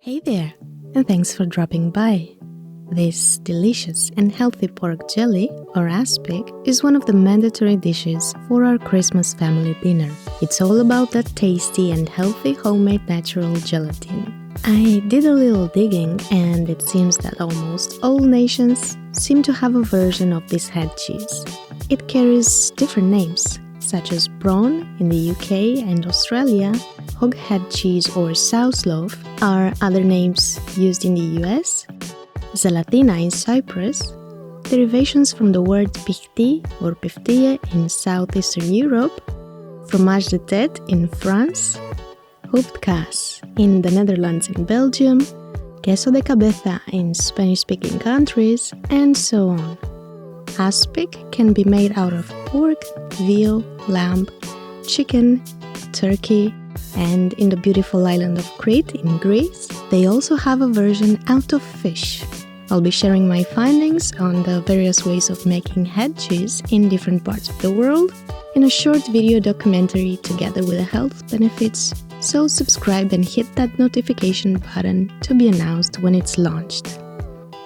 Hey there, and thanks for dropping by. This delicious and healthy pork jelly, or aspic, is one of the mandatory dishes for our Christmas family dinner. It's all about that tasty and healthy homemade natural gelatin. I did a little digging, and it seems that almost all nations seem to have a version of this head cheese. It carries different names, such as Brawn in the UK and Australia. Hog head cheese or Souse loaf are other names used in the US, Gelatin in Cyprus, derivations from the word pichti or piftie in southeastern Europe, fromage de tête in France, hoofdkaas in the Netherlands and Belgium, queso de cabeza in Spanish-speaking countries, and so on. Aspic can be made out of pork, veal, lamb, chicken, turkey, and in the beautiful island of Crete in Greece, they also have a version out of fish. I'll be sharing my findings on the various ways of making head cheese in different parts of the world in a short video documentary together with the health benefits, so subscribe and hit that notification button to be announced when it's launched.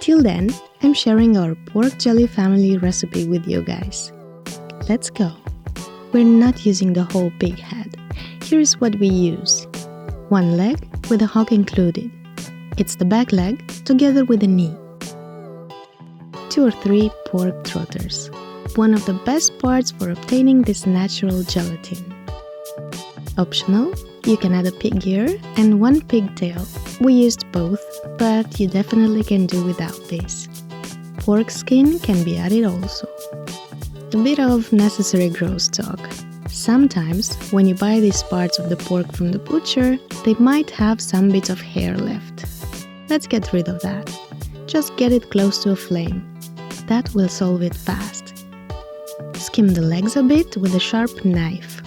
Till then, I'm sharing our pork jelly family recipe with you guys. Let's go! We're not using the whole pig head. Here's what we use. 1 leg with a hog included. It's the back leg together with the knee. 2 or 3 pork trotters. One of the best parts for obtaining this natural gelatin. Optional, you can add a pig ear and 1 pigtail. We used both, but you definitely can do without this. Pork skin can be added also. A bit of necessary gross talk. Sometimes, when you buy these parts of the pork from the butcher, they might have some bits of hair left. Let's get rid of that. Just get it close to a flame. That will solve it fast. Skim the legs a bit with a sharp knife.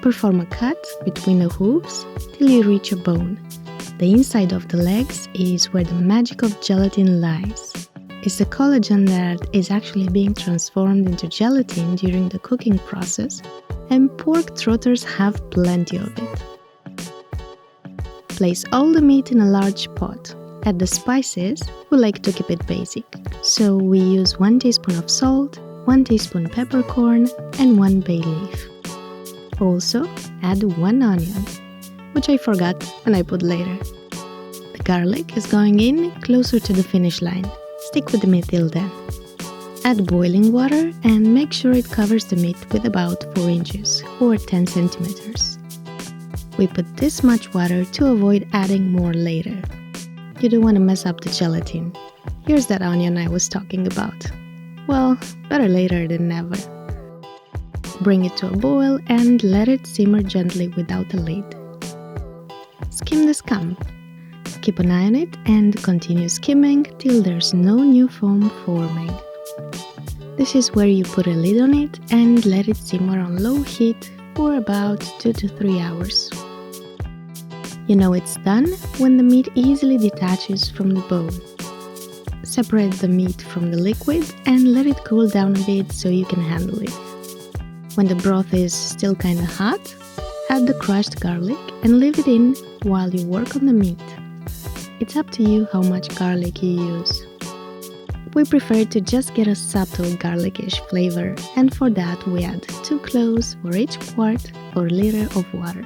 Perform a cut between the hooves till you reach a bone. The inside of the legs is where the magic of gelatin lies. It's the collagen that is actually being transformed into gelatin during the cooking process, and pork trotters have plenty of it. Place all the meat in a large pot. Add the spices. We like to keep it basic, so we use 1 teaspoon of salt, 1 teaspoon peppercorn, and 1 bay leaf. Also, add 1 onion, which I forgot and I put later. The garlic is going in closer to the finish line. Stick with the meat till then. Add boiling water and make sure it covers the meat with about 4 inches or 10 centimeters. We put this much water to avoid adding more later. You don't want to mess up the gelatin. Here's that onion I was talking about. Well, better later than never. Bring it to a boil and let it simmer gently without a lid. Skim the scum. Keep an eye on it and continue skimming till there's no new foam forming. This is where you put a lid on it and let it simmer on low heat for about 2 to 3 hours. You know it's done when the meat easily detaches from the bone. Separate the meat from the liquid and let it cool down a bit so you can handle it. When the broth is still kinda hot, add the crushed garlic and leave it in while you work on the meat. It's up to you how much garlic you use. We prefer to just get a subtle garlic-ish flavor, and for that we add 2 cloves for each quart or liter of water.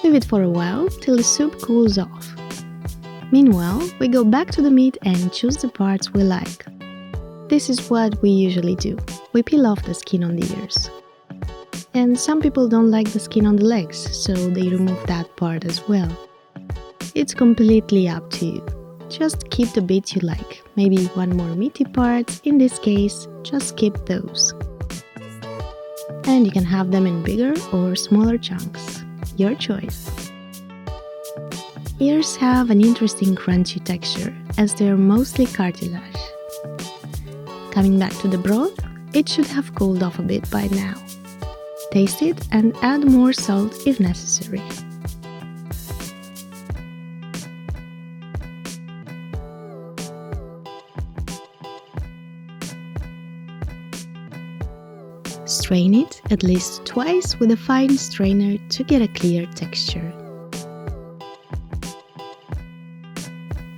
Leave it for a while till the soup cools off. Meanwhile, we go back to the meat and choose the parts we like. This is what we usually do. We peel off the skin on the ears. And some people don't like the skin on the legs, so they remove that part as well. It's completely up to you. Just keep the bits you like, maybe 1 more meaty part, in this case, just skip those. And you can have them in bigger or smaller chunks, your choice. Ears have an interesting crunchy texture, as they're mostly cartilage. Coming back to the broth, it should have cooled off a bit by now. Taste it and add more salt if necessary. Strain it at least twice with a fine strainer to get a clear texture.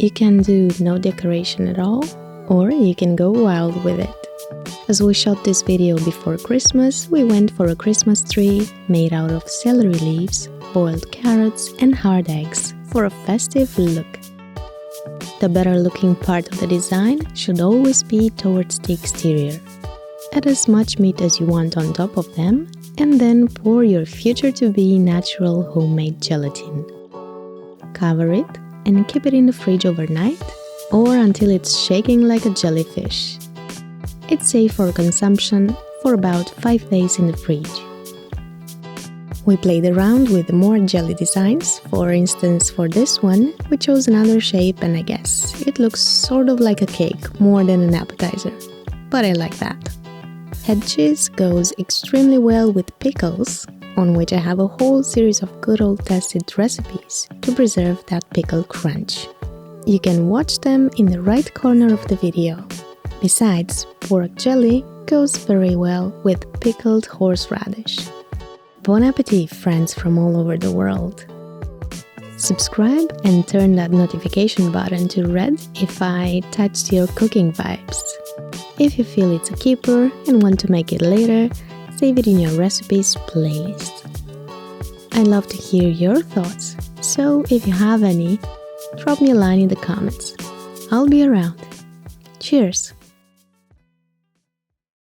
You can do no decoration at all, or you can go wild with it. As we shot this video before Christmas, we went for a Christmas tree made out of celery leaves, boiled carrots and hard eggs for a festive look. The better looking part of the design should always be towards the exterior. Add as much meat as you want on top of them, and then pour your future-to-be natural homemade gelatin. Cover it and keep it in the fridge overnight or until it's shaking like a jellyfish. It's safe for consumption for about 5 days in the fridge. We played around with more jelly designs. For instance, for this one, we chose another shape and I guess it looks sort of like a cake more than an appetizer. But I like that. Headcheese goes extremely well with pickles, on which I have a whole series of good old tested recipes to preserve that pickle crunch. You can watch them in the right corner of the video. Besides, pork jelly goes very well with pickled horseradish. Bon appetit, friends from all over the world! Subscribe and turn that notification button to red if I touched your cooking vibes. If you feel it's a keeper and want to make it later, save it in your recipes playlist. I'd love to hear your thoughts, so if you have any, drop me a line in the comments. I'll be around. Cheers!